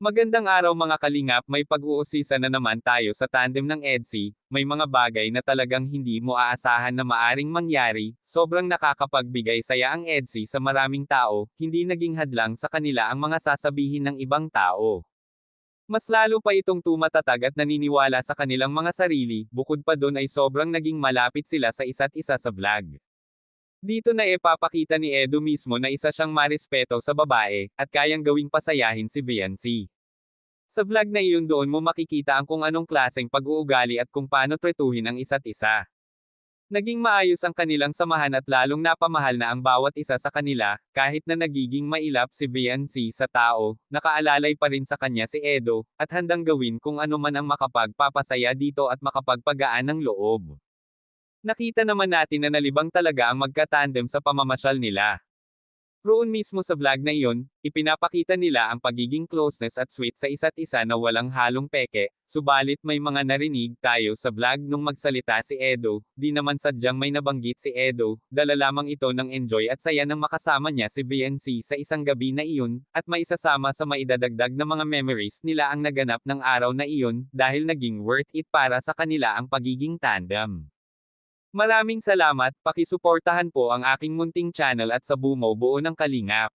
Magandang araw mga kalingap, may pag-uusisa na naman tayo sa tandem ng EDSI, may mga bagay na talagang hindi mo aasahan na maaring mangyari, sobrang nakakapagbigay saya ang EDSI sa maraming tao, hindi naging hadlang sa kanila ang mga sasabihin ng ibang tao. Mas lalo pa itong tumatatag at naniniwala sa kanilang mga sarili, bukod pa doon ay sobrang naging malapit sila sa isa't isa sa vlog. Dito na ipapakita ni Edo mismo na isa siyang marespeto sa babae, at kayang gawing pasayahin si Viancy. Sa vlog na iyon doon mo makikita ang kung anong klaseng pag-uugali at kung paano tretuhin ang isa't isa. Naging maayos ang kanilang samahan at lalong napamahal na ang bawat isa sa kanila, kahit na nagiging mailap si Viancy sa tao, nakaalalay pa rin sa kanya si Edo, at handang gawin kung ano man ang makapagpapasaya dito at makapagpagaan ng loob. Nakita naman natin na nalibang talaga ang magka-tandem sa pamamasyal nila. Roon mismo sa vlog na iyon, ipinapakita nila ang pagiging closeness at sweet sa isa't isa na walang halong peke, subalit may mga narinig tayo sa vlog nung magsalita si Edo, di naman sadyang may nabanggit si Edo, dala lamang ito ng enjoy at saya ng makasama niya si BNC sa isang gabi na iyon, at may isasama sa maidadagdag na mga memories nila ang naganap ng araw na iyon, dahil naging worth it para sa kanila ang pagiging tandem. Maraming salamat, pakisuportahan po ang aking munting channel at sa Bumo Buo ng Kalingap.